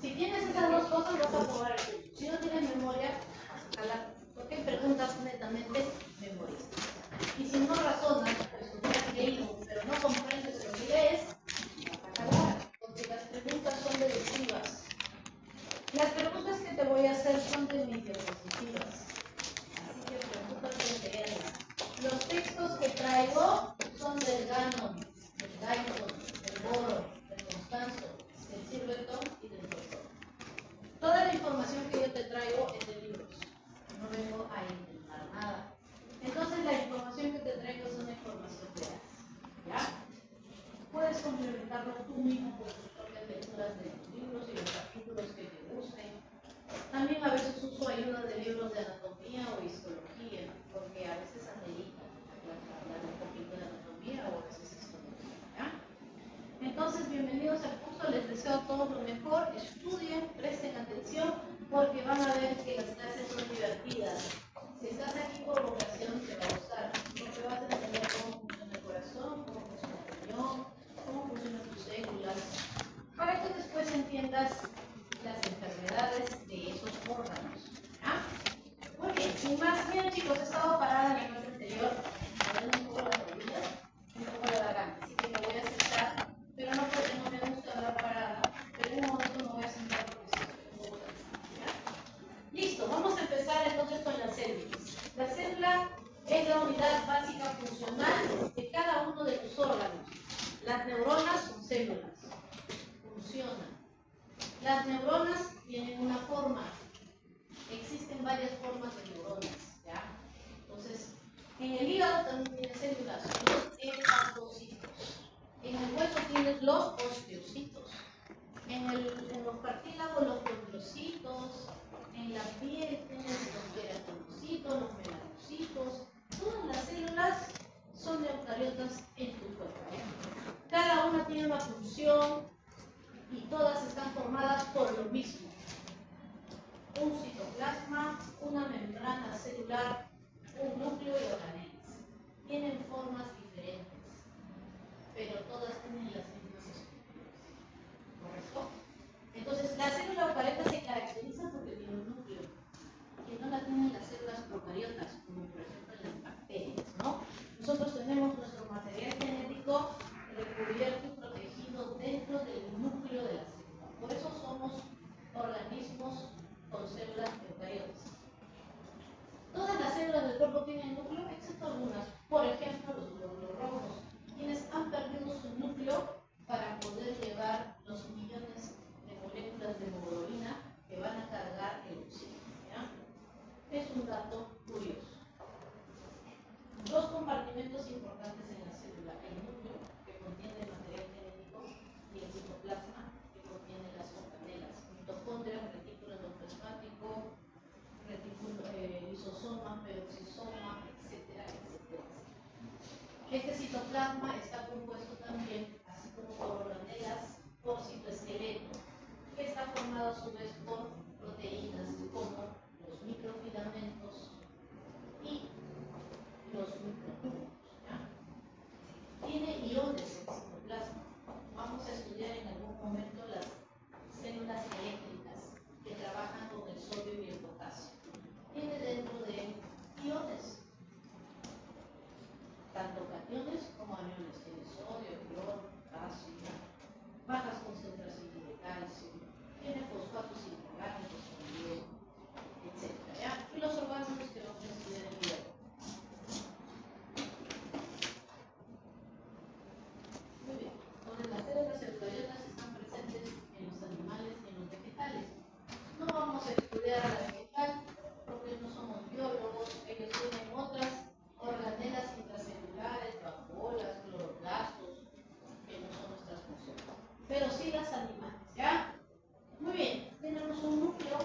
Si tienes esas dos cosas, vas a aprobar el curso. Si no tienes memoria, porque hay preguntas netamente memorísticas. Y si no razonas, pues tú has leído, pero no comprendes lo que lees, vas a cagar, porque las preguntas son deductivas. Las preguntas que te voy a hacer son de diapositivas. Así que preocúpate de leerlas. Los textos que traigo son del Gannon, del Guyton, del Boro, del Constanzo, del Silverton y del Doctor. Toda la información que yo te traigo es de libros. No vengo a inventar nada. Entonces la información que te traigo es una información real. ¿Ya? Puedes complementarlo tú mismo con tus propias lecturas de los libros y los capítulos que te gusten. También a veces uso ayuda de libros de anatomía o histología, porque a veces amerita hablar un poquito de anatomía o a veces histología. ¿Ya? Entonces, bienvenidos al curso, les deseo todo lo mejor, estudien, presten atención, porque van a ver que las clases son divertidas. Si estás aquí por vocación, te va a gustar, porque vas a entender cómo funciona el corazón, cómo funciona el riñón, cómo funcionan tus células, para que después entiendas las enfermedades de esos órganos. ¿Ah? Muy bien, sin más, bien chicos, he estado parada en la clase anterior, moviendo un poco las rodillas, un poco la garganta, así que me voy a sentar, pero no porque no me gusta hablar parada, pero en un momento me voy a sentar porque sí estoy un poco cansada. Listo, vamos a empezar entonces con las células. La célula es la unidad básica funcional de cada uno de tus órganos. Las neuronas son células, funcionan. Las neuronas tienen una forma. Existen varias formas de neuronas, ¿ya? Entonces, en el hígado también tienes células, los hepatocitos. En el hueso tienes los osteocitos. En los cartílagos, los condrocitos. En la piel tienes los queratinocitos, los melanocitos. Todas las células son eucariotas en tu cuerpo. Cada una tiene una función y todas están formadas por lo mismo. Un citoplasma, una membrana celular, un núcleo y organelas. Tienen formas diferentes, pero todas tienen las mismas estructuras. ¿Correcto? Entonces, la célula eucariota se caracteriza porque tiene un núcleo, que no la tienen las células procariotas, como por ejemplo las bacterias, ¿no? Nosotros tenemos nuestro material genético recubierto y protegido dentro del núcleo de la célula. Por eso somos organismos con células eucariotas. Todas las células del cuerpo tienen núcleo, excepto algunas. Por ejemplo, los glóbulos rojos, quienes han perdido su núcleo para poder llevar los millones de moléculas de hemoglobina que van a cargar el oxígeno. ¿Ya? Es un dato curioso. Dos compartimentos importantes en la célula: el núcleo, que contiene el material genético, y el citoplasma, que contiene las organelas, mitocondria, retículo endoplasmático, lisosoma, peroxisoma, etcétera, etcétera. Este citoplasma está compuesto también, así como por organelas, por citoesqueleto, que está formado a su vez por proteínas como los microfilamentos y los microtúbulos. Tiene iones el citoplasma. Vamos a estudiar en algún momento las células eléctricas que trabajan con el sodio y el potasio. Tiene dentro de él iones, tanto cationes como aniones. Tiene sodio, cloro, potasio, bajas concentraciones de calcio, tiene fosfatos inorgánicos también, etc. Y los orgánulos que vamos a estudiar el día de hoy. Muy bien, entonces las células eucariotas están presentes en los animales y en los vegetales. No vamos a estudiar a la vegetal porque no somos biólogos, ellos tienen otras organelas intracelulares, vacuolas, cloroplastos, que no son nuestras funciones, pero sí las animales, ¿ya? Muy bien, tenemos un núcleo,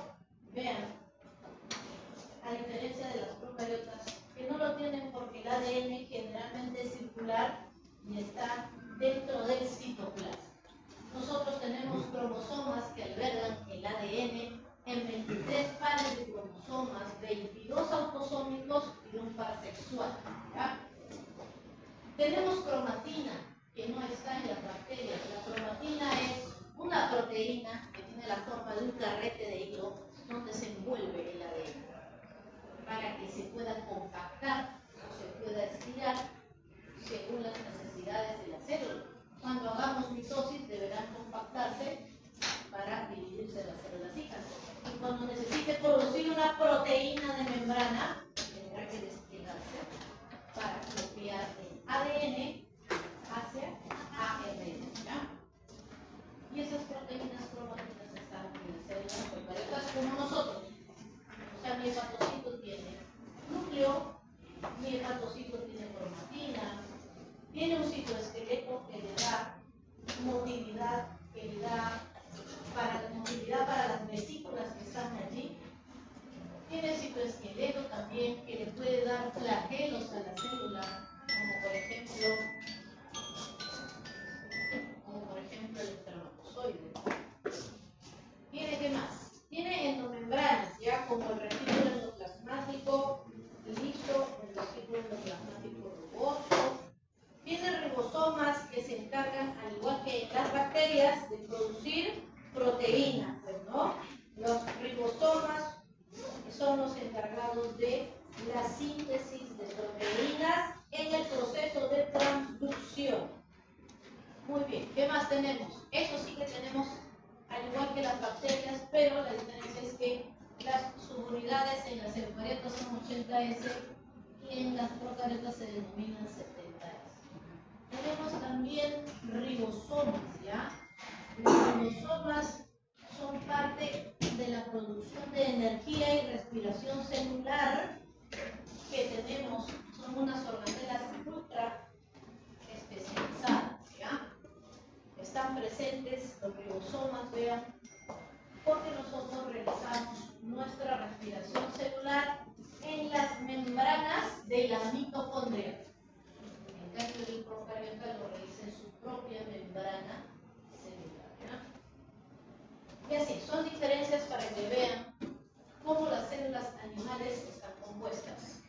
vean, a diferencia de las procariotas, que no lo tienen porque el ADN generalmente es circular y está dentro del citoplasma. Nosotros tenemos cromosomas que albergan el ADN en 23 pares de cromosomas, 22 autosómicos y un par sexual. ¿Ya? Tenemos cromatina, que no está en las bacterias. La cromatina proteína que tiene la forma de un carrete de hilo donde se envuelve el ADN para que se pueda compactar o se pueda estirar según las necesidades de la célula. Cuando hagamos mitosis deberán compactarse para dividirse las células hijas. Y cuando necesite producir una proteína de membrana, tendrá que desplegarse para copiar el ADN hacia ARN. ¿Ya? Y esas proteínas cromáticas están en las células eucariotas como nosotros. O sea, mi hepatocito tiene núcleo, mi hepatocito tiene cromatina, tiene un citoesqueleto que le da motilidad, que le da motilidad para las vesículas que están allí. Tiene citoesqueleto también que le puede dar flagelos a la célula, como por ejemplo el espermatozoide. ¿Tiene qué más? Tiene endomembranas, ya como el retículo endoplasmático liso, el retículo endoplasmático rugoso. Tiene ribosomas que se encargan, al igual que en las bacterias, de producir proteínas, pues, ¿no? Los ribosomas son los encargados de la síntesis de proteínas en el proceso de transducción. Muy bien, ¿qué más tenemos? Eso sí que tenemos, al igual que las bacterias, pero la diferencia es que las subunidades en las eucariotas son 80S y en las procariotas se denominan 70S. Tenemos también ribosomas, ¿ya? Los ribosomas son parte de la producción de energía y respiración celular que tenemos. Son unas organelas ultra especializadas, ¿ya? Están presentes los ribosomas, vean, porque nosotros realizamos nuestra respiración celular en las membranas de la mitocondria. En cambio, el procariota lo realiza en su propia membrana celular, ¿ya? Y así, son diferencias para que vean cómo las células animales están compuestas.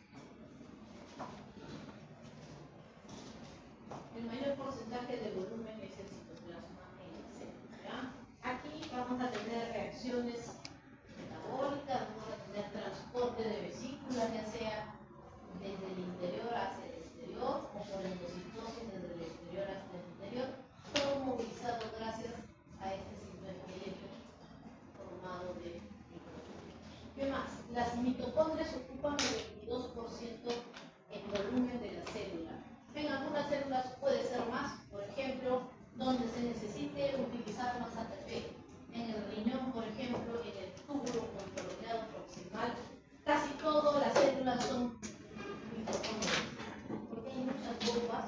El mayor porcentaje de volumen es el citoplasma en la célula, ¿ya? Aquí vamos a tener reacciones metabólicas, vamos a tener transporte de vesículas, ya sea desde el interior hacia el exterior o por endocitosis desde el exterior hacia el interior, todo movilizado gracias a este citoesqueleto formado de microtubulos. ¿Qué más? Las mitocondrias ocupan el 22% en volumen de la célula. En algunas células puede ser más, por ejemplo, donde se necesite utilizar más ATP. En el riñón, por ejemplo, en el túbulo controlado proximal, casi todas las células son mitocondrias, porque hay muchas bombas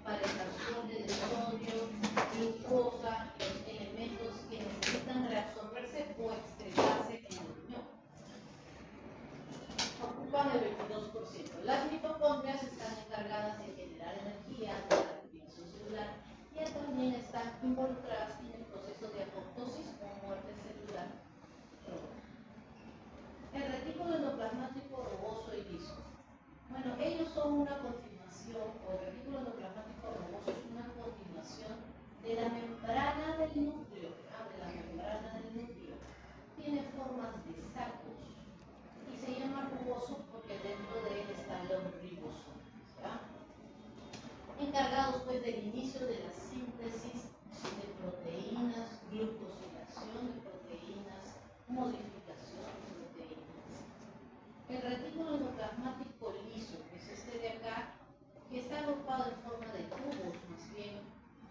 para el transporte de sodio, glucosa, los elementos que necesitan reabsorberse o excretarse en el riñón. Ocupan el 22%. Las mitocondrias están encargadas de generar energía de la respiración celular y también están involucradas en el proceso de apoptosis o muerte celular. El retículo endoplasmático rugoso y liso. Bueno, ellos son una continuación, o el retículo endoplasmático rugoso es una continuación de la membrana del núcleo, de la membrana del núcleo. Tiene formas de sacos y se llama rugoso porque dentro de él están los ribosomas, ¿ya? Encargados pues del inicio de la síntesis de proteínas, glucosilación de proteínas, modificación de proteínas. El retículo endoplasmático liso, que es este de acá, que está agrupado en forma de tubos, más bien,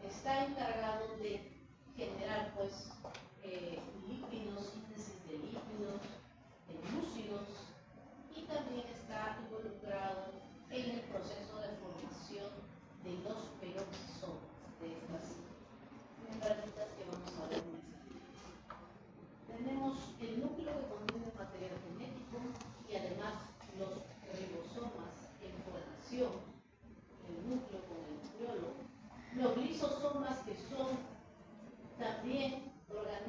está encargado de generar pues lípidos, síntesis de lípidos, de glúcidos, y también está involucrado en el proceso de formación de los peroxisomas, de estas membranitas que vamos a ver más adelante. Tenemos el núcleo que contiene material genético y además los ribosomas en formación, el núcleo con el nucleolo, los lisosomas que son también organelas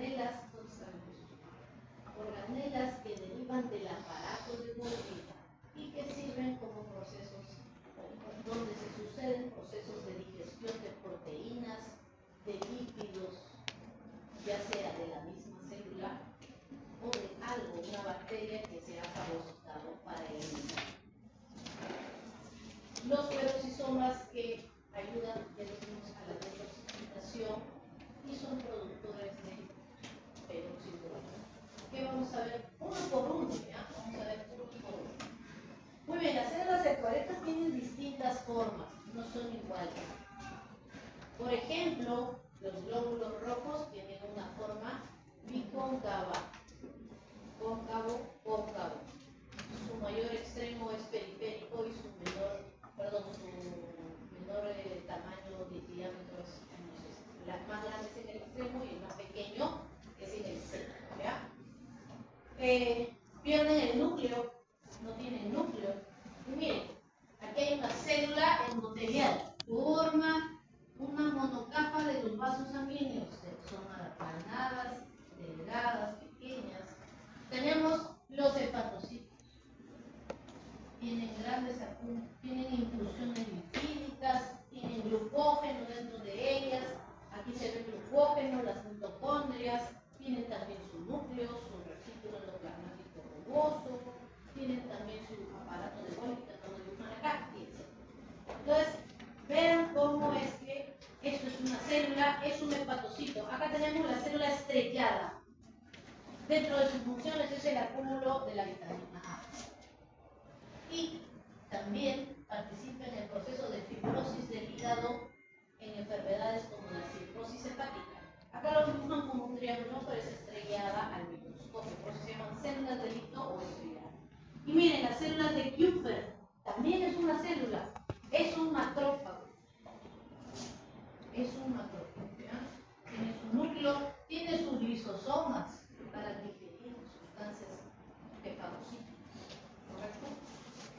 ya sea de la misma célula o de algo, una bacteria que se ha fagocitado para eliminar. Los peroxisomas que ayudan, ya decimos, a la detoxificación y son productores de peróxido. ¿Qué vamos a ver? Uno por uno, ¿ya? Vamos a ver uno por uno. Muy bien, las células eucariotas tienen distintas formas, no son iguales. Por ejemplo, los glóbulos rojos tienen una forma bicóncava, cóncavo. Su mayor extremo es periférico y su menor tamaño de diámetro es, el más grande es en el extremo y el más pequeño es en el centro, ¿ya? Pierden el núcleo, no tienen núcleo. Y miren, aquí hay una célula endotelial, forma una monocapa de los vasos sanguíneos, son aplanadas, delgadas, pequeñas. Tenemos los hepatocitos, tienen tienen inclusiones lipídicas, tienen glucógeno dentro de ellas. Aquí se ve glucógeno, las mitocondrias, tienen también su núcleo, su retículo endoplasmático rugoso, tienen también su aparato de Golgi, que no lo dibujan acá, etc. Entonces, vean cómo es que esto es una célula, es un hepatocito. Acá tenemos la célula estrellada. Dentro de sus funciones es el acúmulo de la vitamina A. Y también participa en el proceso de fibrosis del hígado en enfermedades como la cirrosis hepática. Acá lo dibujan como un triángulo, pero es estrellada al microscopio, por eso se llaman células de Lito o estrellada. Y miren, las células de Kupffer también es una célula, es un macrófago. Es un macrófago, ¿ya? Tiene su núcleo, tiene sus lisosomas para digerir sustancias que fagocitan, ¿correcto?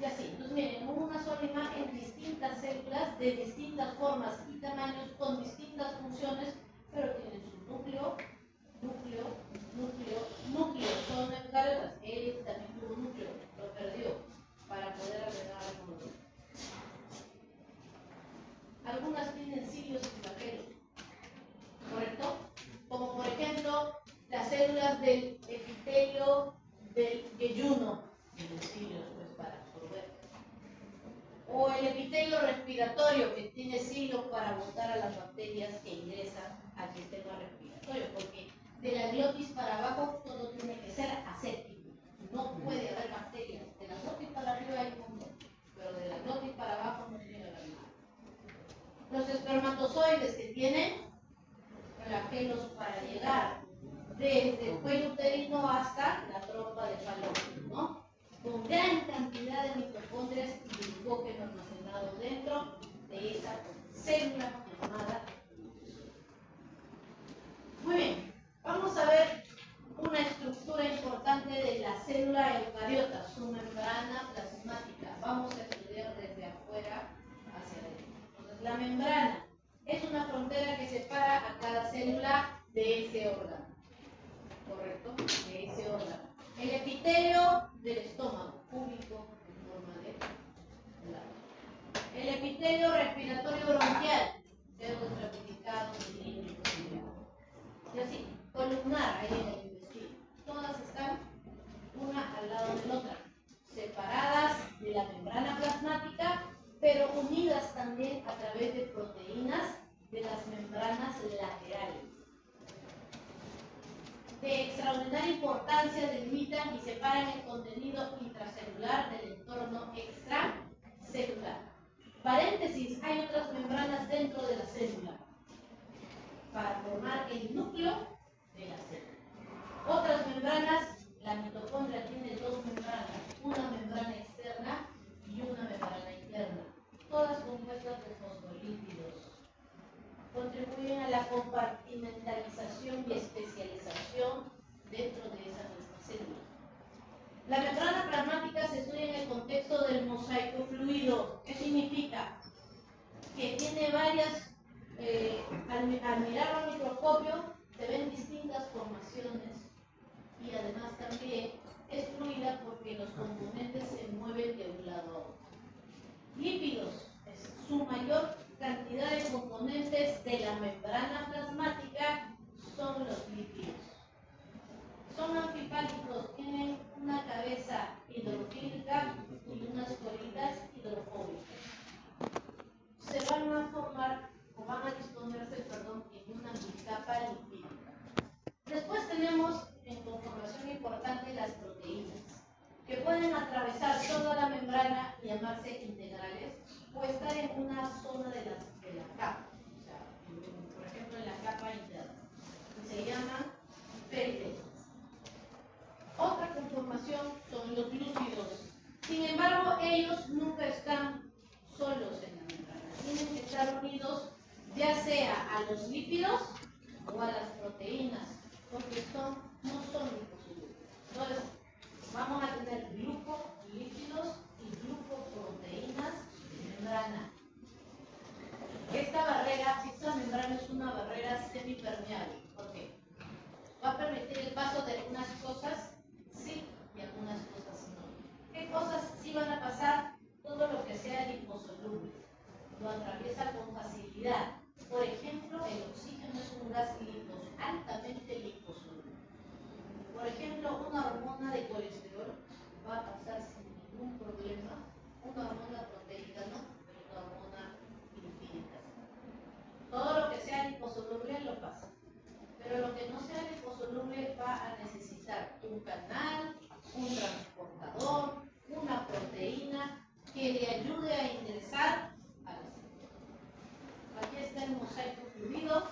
Y así, entonces miren, una sola imagen, distintas células de distintas formas y tamaños con distintas funciones, pero tienen su núcleo, son eucariotas. Él también tuvo núcleo, lo perdió para poder agregar algo nuevo. Algunas tienen cilios y flagelos, ¿correcto? Como por ejemplo las células del epitelio del yeyuno, los cilios pues para absorber. O el epitelio respiratorio, que tiene cilios para botar a las bacterias que ingresan al sistema respiratorio, porque de la glotis para abajo todo tiene que ser aséptico. No puede haber bacterias. De la glotis para arriba hay un montón, pero de la glotis para abajo no tiene que haber nada. Los espermatozoides, que tienen flagelos para llegar desde el cuello uterino hasta la trompa de falopio, ¿no? Con gran cantidad de mitocondrias y glucógeno almacenado dentro de esa célula llamada. Muy bien, vamos a ver una estructura importante de la célula eucariota, su membrana plasmática. Vamos a estudiar desde afuera hacia adentro. Entonces, la membrana es una frontera que separa a cada célula de ese órgano, ¿correcto? De ese órgano. El epitelio del estómago, cúbico en forma de lado. El epitelio respiratorio bronquial, dedos estratificados, cilíndricos, y así, columnar ahí en el intestino. Todas están una al lado de la otra, separadas de la membrana plasmática, pero unidas también a través de proteínas de las membranas laterales. De extraordinaria importancia delimitan y separan el contenido intracelular del entorno extracelular. Paréntesis, hay otras membranas dentro de la célula para formar el núcleo de la célula. Otras membranas, la mitocondria tiene dos membranas, una membrana externa y una membrana interna, todas compuestas de fosfolípidos. Contribuyen a la compartimentalización y especialización dentro de esa misma célula. La membrana plasmática se estudia en el contexto del mosaico fluido. ¿Qué significa? Que tiene varias, al mirarlo al microscopio, se ven distintas formaciones y además también es fluida porque los componentes se mueven de un lado a otro. Lípidos, es su mayor cantidad de componentes de la membrana plasmática son los lípidos. paso de algunas cosas sí y algunas cosas no. ¿Qué cosas sí van a pasar? Todo lo que sea liposoluble. Lo atraviesa con facilidad. Por ejemplo, el oxígeno es un gas altamente liposoluble. Por ejemplo, una hormona de colesterol va a pasar sin ningún problema. Una hormona proteica no, pero una hormona lipídica. Todo lo que sea liposoluble lo pasa. Pero lo que no sea liposoluble va a necesitar un canal, un transportador, una proteína que le ayude a ingresar a la célula. Aquí está el mosaico fluido.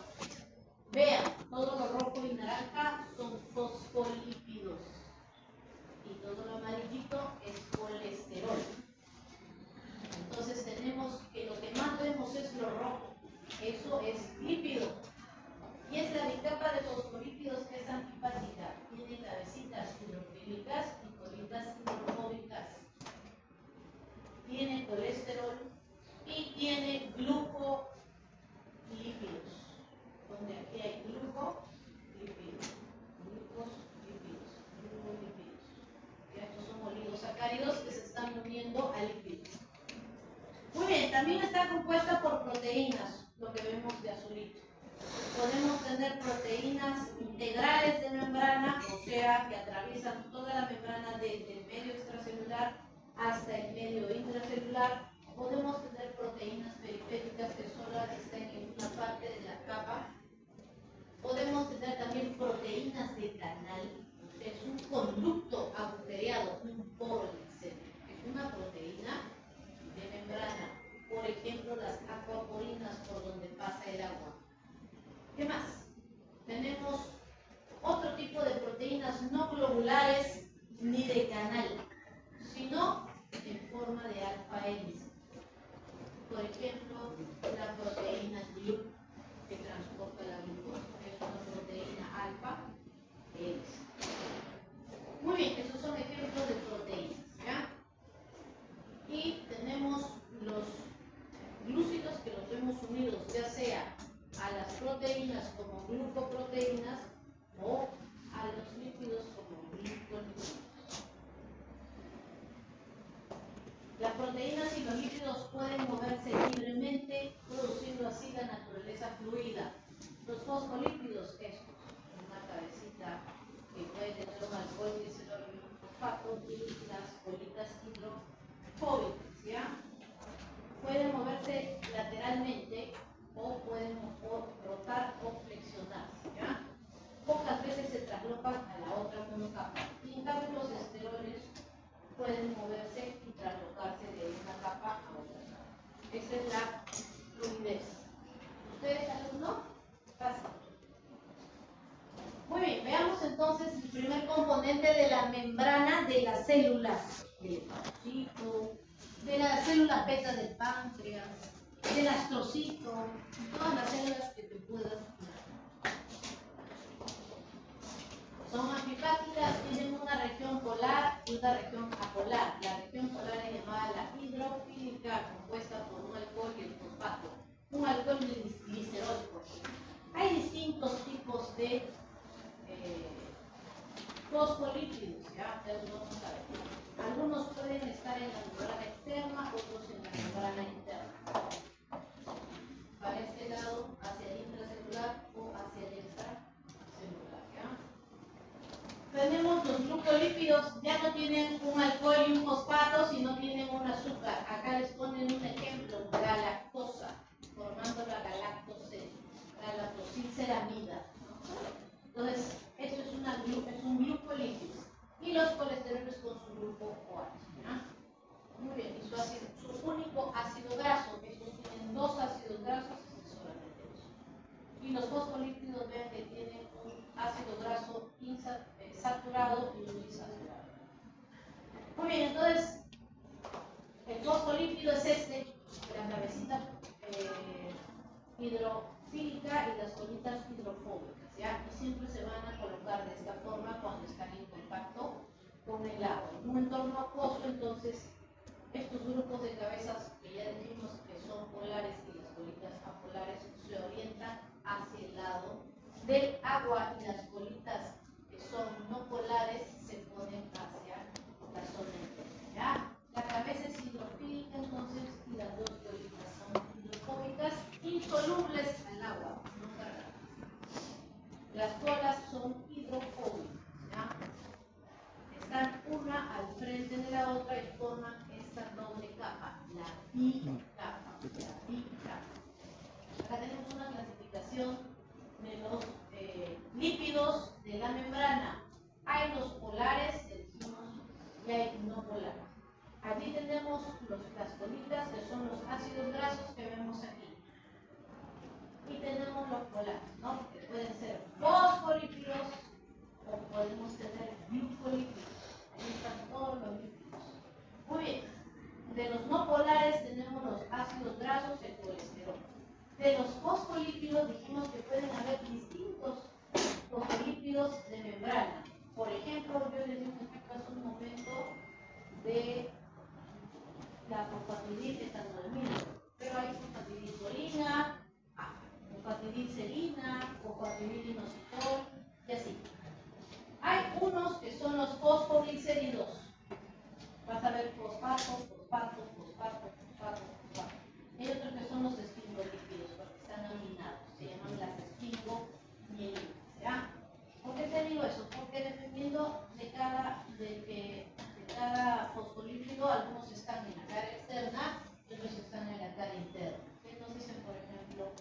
Vean, todo lo rojo y naranja son fosfolípidos. Y todo lo amarillito es colesterol. Entonces tenemos que lo que más vemos es lo rojo. Eso es lípido. Y es la bicapa de fosfolípidos que es antipática. Tiene cabecitas hidrofílicas y colitas hidrofóbicas. Tiene colesterol y tiene glucolípidos. Donde aquí hay glucolípidos. Glucolípidos. Estos son oligosacáridos que se están uniendo a lípidos. Muy bien, también está compuesta por proteínas, lo que vemos de azulito. Podemos tener proteínas integrales de membrana, o sea, que atraviesan toda la membrana desde el medio extracelular hasta el medio intracelular. Podemos tener proteínas periféricas que solo están en una parte de la capa. Podemos tener también proteínas de canal, o sea, es un conducto agujereado, un poro en el centro. Es una proteína de membrana, por ejemplo, las acuaporinas por donde pasa el agua. ¿Qué más? Tenemos otro tipo de proteínas no globulares ni de canal, sino en forma de alfa hélice. Por ejemplo, la proteína GLUT que transporta la glucosa es una proteína alfa hélice. Muy bien, esos son ejemplos de proteínas, ¿ya? Y tenemos los glúcidos que los vemos unidos, ya sea a las proteínas como glucoproteínas o a los lípidos como glucolípidos. Las proteínas y los lípidos pueden moverse libremente, produciendo así la naturaleza fluida. Los fosfolípidos, estos, una cabecita que puede tener un alcohol glicerol y un fosfato, y las colitas hidrofóbicas, ¿ya? Pueden moverse lateralmente o pueden rotar o flexionarse, ¿ya? Pocas veces se traslocan a la otra monocapa. Y en cambio los esteroles pueden moverse y traslocarse de una capa a otra capa. Esa es la fluidez. ¿Ustedes, alumnos? Fácil. Muy bien, veamos entonces el primer componente de la membrana de las células. Del hepatocito, de las células beta del páncreas, del astrocito, todas las células que te puedas imaginar. Son amfipátidas, tienen una región polar y una región apolar. La región polar es llamada la hidrofílica, compuesta por un alcohol y el fosfato. Un alcohol glicerol. Hay distintos tipos de fosfolípidos, ¿ya? Algunos pueden estar en la membrana externa, otros en la membrana interna. Para este lado, hacia el intracelular o hacia el extracelular, ¿ya? Tenemos los glucolípidos, ya no tienen un alcohol y un fosfato, sino tienen un azúcar. Acá les ponen un ejemplo, galactosa, formando la galactosilceramida. Entonces, esto es un glucolípido. Y los colesteroles con su grupo OH, ¿ya? Muy bien, y su único ácido graso. Estos tienen dos ácidos grasos, solamente dos. Y los fosfolípidos, vean que tienen un ácido graso saturado y un insaturado. Muy bien, entonces, el fosfolípido es la cabecita hidrofílica y las colitas hidrofóbicas, ¿ya? Y siempre se van a colocar de esta forma cuando están en contacto con el agua. En un entorno acuoso, entonces, estos grupos de cabezas que ya dijimos que son polares y las colitas apolares se orientan hacia el lado del agua y las colitas que son son no polares se ponen hacia la zona interna. ¿Ya? La cabeza es hidrofílica, entonces, y las dos colitas son hidrofóbicas, insolubles al agua, no cargadas. Las colas son hidrofóbicas. ¿Ya? Están una al frente de la otra y forman esta doble capa, la bicapa. Acá tenemos una clasificación de los lípidos de la membrana. Hay los polares, dijimos, y hay no polares. Allí tenemos las colitas, que son los ácidos grasos que vemos aquí. Y tenemos los polares, ¿no? Que pueden ser fosfolípidos o podemos tener glucolípidos. Ahí están todos los lípidos. Muy bien. De los no polares tenemos los ácidos grasos y el colesterol. De los fosfolípidos dijimos que pueden haber distintos fosfolípidos de membrana. Por ejemplo, yo les di un ejemplo hace un momento de la fosfatidiletolamina, pero hay fosfatidilcolina, fosfatidilserina, fosfatidilinositol y así. Hay unos que son los fosfoglicéridos. Vas a ver fosfato. Hay otros que son los esfingolípidos, porque están aminados, se llaman las esfingomielinas. ¿Ya? ¿Por qué te digo eso? Porque dependiendo de cada fosfolípido, algunos están en la cara externa y otros están en la cara interna. ¿Qué nos dicen, por ejemplo,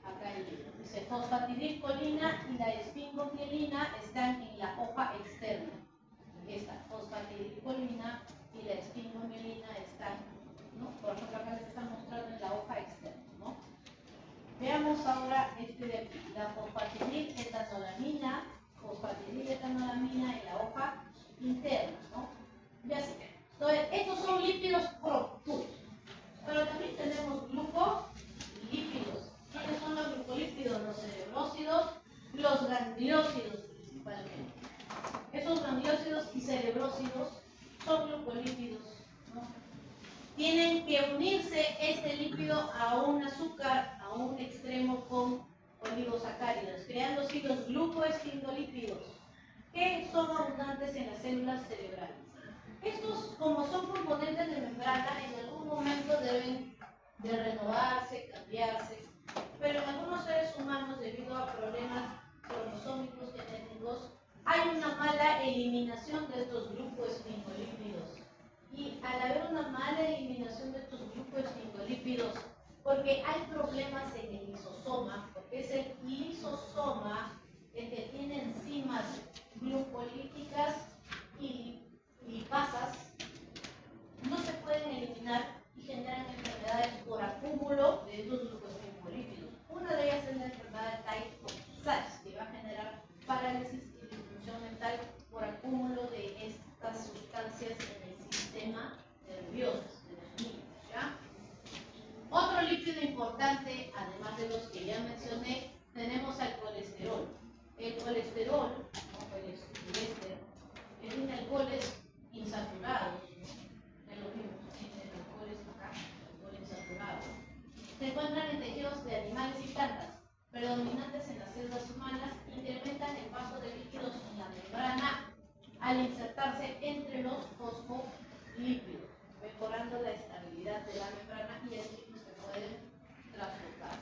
acá el libro? Dice fosfatidilcolina y la esfingomielina están en la hoja externa. Esta fosfatidilcolina y la esfingomielina están, ¿no? Por ejemplo, acá les están mostrando en la hoja externa, ¿no? Veamos ahora este de aquí, la fosfatidiletolamina en la hoja interna, ¿no? Ya sé. Entonces, estos son lípidos puros. Pero también tenemos glucolípidos. ¿Quiénes son los glucolípidos? Los cerebrósidos, los gangliósidos principalmente. Esos gangliósidos y cerebrósidos son glucolípidos, ¿no? Tienen que unirse este lípido a un azúcar, a un extremo con oligosacáridos, creando así los glucoesfingolípidos, que son abundantes en las células cerebrales. Estos, como son componentes de membrana, en algún momento deben de renovarse, cambiarse, pero en algunos seres humanos, debido a problemas cromosómicos genéticos, hay una mala eliminación de estos glucoesfingolípidos. Y al haber una mala eliminación de estos glucoesfingolípidos, porque hay problemas en el lisosoma, porque es el lisosoma el que tiene enzimas glucolíticas y lipasas, no se pueden eliminar y generan enfermedades por acúmulo de estos glucoesfingolípidos. Una de ellas es la enfermedad de Tay-Sachs, que va a generar parálisis y disfunción mental por acúmulo de estas sustancias en el sistema nervioso de los niños. ¿Ya? Otro lípido importante, además de los que ya mencioné, tenemos al colesterol. El colesterol, o el colesterol, tiene alcoholes insaturados, de los mismos, tiene alcoholes acá, alcoholes insaturados. Se encuentran en tejidos de animales y plantas, predominantes en las células humanas, incrementan el paso de líquidos en la membrana al insertarse entre los fosfolípidos, mejorando la estabilidad de la membrana y así se pueden transportar.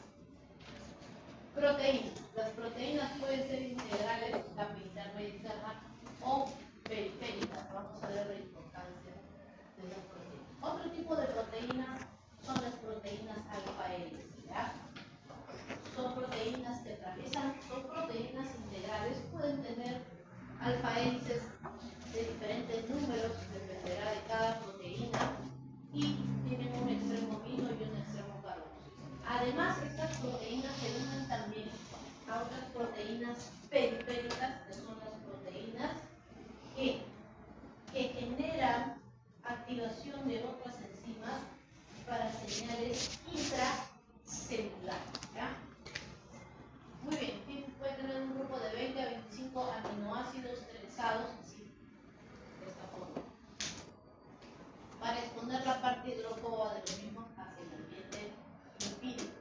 Proteínas. Las proteínas pueden ser integrales, capa interna y externa, o periféricas. Vamos a ver la importancia de las proteínas. Otro tipo de proteínas son las proteínas alfa-hélices. Son proteínas que atraviesan, son proteínas integrales, pueden tener alfa-hélices de diferentes números, dependerá de cada proteína, y tienen un extremo amino y un extremo carboxilo. Además, estas proteínas se unen también a otras proteínas periféricas, que son las proteínas que generan activación de otras enzimas para señales intracelulares. ¿Ya? Muy bien, puede tener un grupo de 20 a 25 aminoácidos trenzados, así, de esta forma, para exponer la parte hidrófoba de los mismos hacia el ambiente lipídico.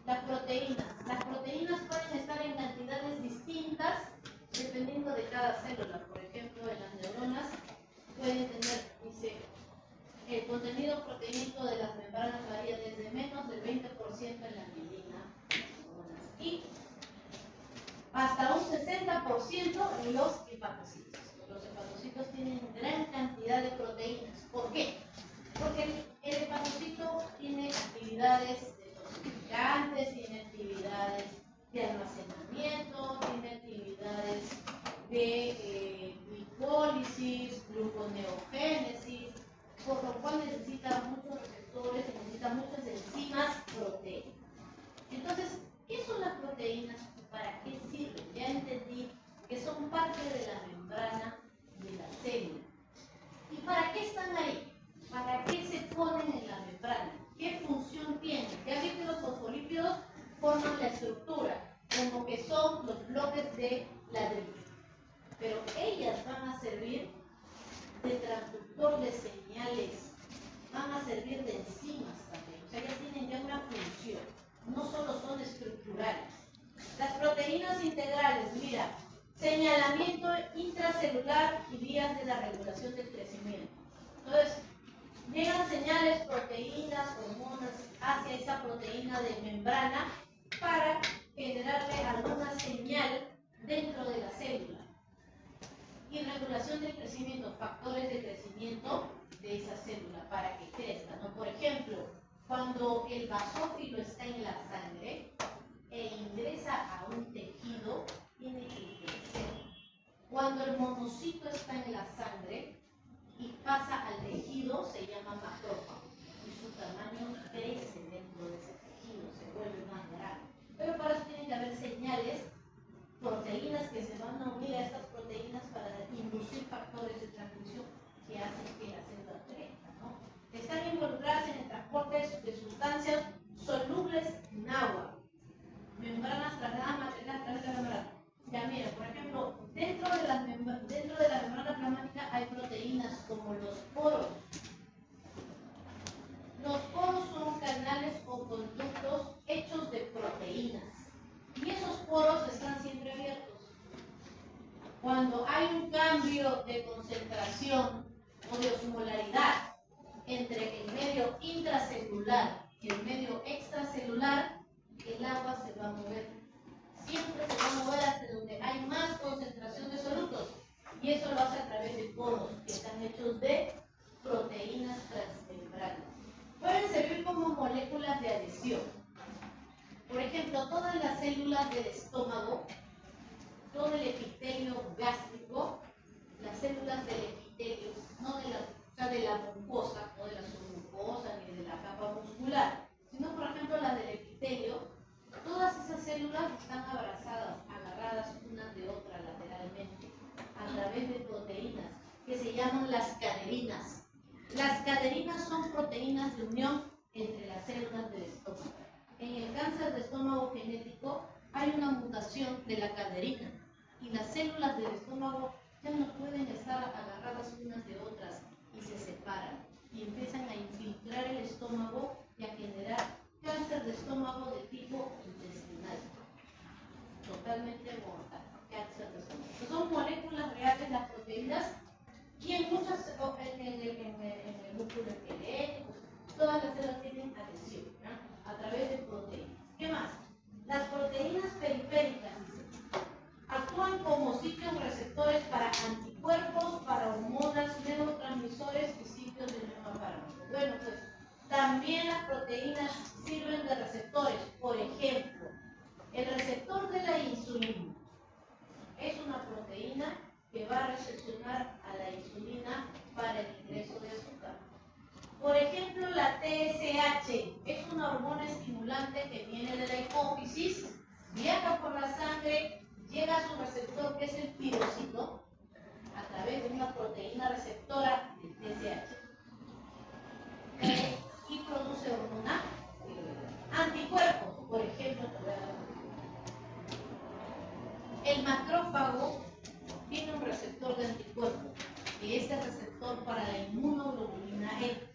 Las proteínas pueden estar en cantidades distintas dependiendo de cada cada célula. Por ejemplo, en las neuronas pueden tener, dice, el contenido proteínico de las membranas varía desde menos del 20% en la mielina y hasta un 60% en los hepatocitos. Los hepatocitos tienen gran cantidad de proteínas. ¿Por qué? Porque el hepatocito tiene actividades detoxificantes, tiene actividades de almacenamiento, tiene actividades de glicólisis, gluconeogénesis, por lo cual necesita muchos receptores, necesita muchas enzimas proteicas. Entonces, ¿qué son las proteínas? ¿Para qué sirven? Ya entendí que son parte de la membrana de la célula. ¿Y para qué están ahí? ¿Para qué se ponen en la membrana? ¿Qué función tienen? Ya vi que los fosfolípidos forman la estructura, como que son los bloques de ladrillo. Pero ellas van a servir de transductor de señales, van a servir de enzimas también. O sea, ellas tienen ya una función, no solo son estructurales. Las proteínas integrales, mira, señalamiento intracelular y vías de la regulación del crecimiento. Entonces, llegan señales, proteínas, hormonas hacia esa proteína de membrana para generarle alguna señal dentro de la célula. Y regulación del crecimiento, factores de crecimiento de esa célula para que crezca, ¿no? Por ejemplo, cuando el basófilo está en la sangre e ingresa a un tejido, tiene que crecer. Cuando el monocito está en la sangre y pasa al tejido, se llama macrófago. Y su tamaño crece dentro de ese tejido, se vuelve más grande. Pero para eso tienen que haber señales, proteínas que se van a unir a estas proteínas para inducir factores de transcripción que hacen que la célula crezca, ¿no? Están involucradas en el transporte de sustancias solubles en agua, membranas trasladadas materiales a través de la membrana. Ya mira, por ejemplo, dentro de la membrana plasmática hay proteínas como los poros. Los poros son canales o conductos hechos de proteínas. Y esos poros están siempre abiertos. Cuando hay un cambio de concentración o de osmolaridad entre el medio intracelular y el medio extracelular, el agua se va a mover. Siempre se va a mover hasta donde hay más concentración de solutos. Y eso lo hace a través de poros que están hechos de proteínas transmembranas. Pueden servir como moléculas de adhesión. Por ejemplo, todas las células del estómago, todo el epitelio gástrico, las células del epitelio, no de la mucosa, no de la submucosa ni de la capa muscular, sino por ejemplo las del epitelio, todas esas células están agarradas unas de otras lateralmente, a través de proteínas que se llaman las caderinas. Las caderinas son proteínas de unión entre las células del estómago. En el cáncer de estómago genético hay una mutación de la caderina y las células del estómago ya no pueden estar agarradas unas de otras y se separan y empiezan a infiltrar el estómago y a generar cáncer de estómago de tipo intestinal, totalmente mortal, cáncer de estómago. Son moléculas reales las proteínas y en muchas, en el músculo esquelético, todas las células tienen adhesión, ¿no? A través de proteínas. ¿Qué más? Las proteínas periféricas actúan como sitios receptores para anticuerpos, para hormonas, neurotransmisores y sitios de neurofármacos. Bueno, pues también las proteínas sirven de receptores. Por ejemplo, el receptor de la insulina es una proteína que va a recepcionar a la insulina para el ingreso de azúcar. Por ejemplo, la TSH es una hormona estimulante que viene de la hipófisis, viaja por la sangre, llega a su receptor que es el pirocito a través de una proteína receptora de TSH y produce hormona anticuerpos. Por ejemplo, el macrófago tiene un receptor de anticuerpos y este receptor para la inmunoglobulina E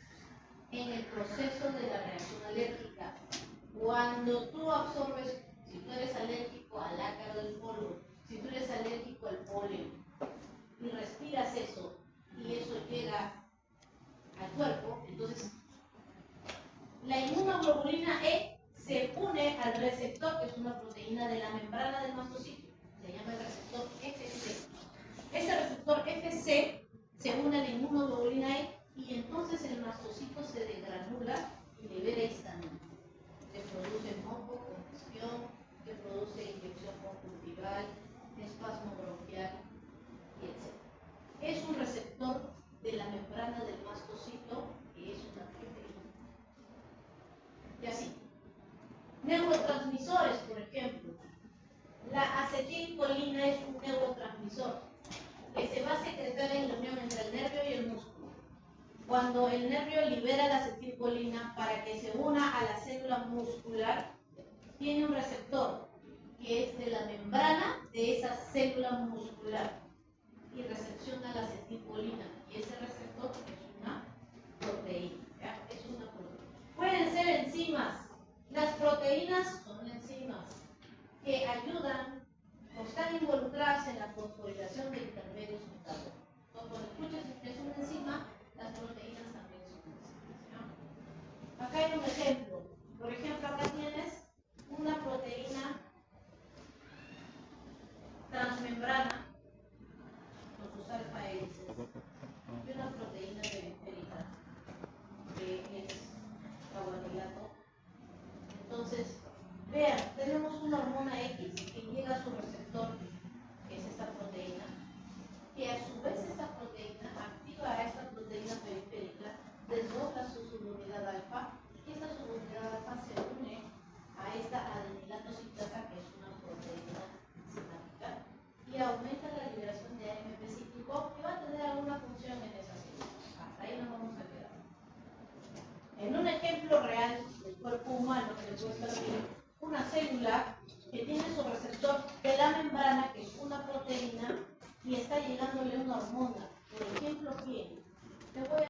en el proceso de la reacción alérgica. Cuando tú absorbes, si tú eres alérgico al ácaro del polvo, si tú eres alérgico al polen, acetilcolina es un neurotransmisor que se va a secretar en la unión entre el nervio y el músculo. Cuando el nervio libera la acetilcolina para que se una a la célula muscular, tiene un receptor que es de la membrana de esa célula muscular y recepciona la acetilcolina. Y ese receptor es una proteína. ¿Ya? Es una proteína. Pueden ser enzimas. Las proteínas son enzimas que ayudan o están involucradas en la fosforilación de intermedios metabólicos. Entonces, cuando escuches que es una enzima, las proteínas también son enzimas. ¿Ya? Acá hay un ejemplo. Por ejemplo, acá tienes una proteína transmembrana con sus alfa hélices y una proteína periférica que es carbohidrato. Entonces, vean, tenemos una hormona X que llega a su receptor, que es esta proteína, que a su vez esta proteína activa a esta proteína periférica, desdobla su subunidad alfa, y esta subunidad alfa se une a esta adenilato citasa, que es una proteína sináptica, y aumenta la liberación de AMP cíclico, que va a tener alguna función en esa célula. Hasta ahí nos vamos a quedar. En un ejemplo real del cuerpo humano, que les muestra aquí, una célula que tiene su receptor de la membrana, que es una proteína, y está llegándole una hormona.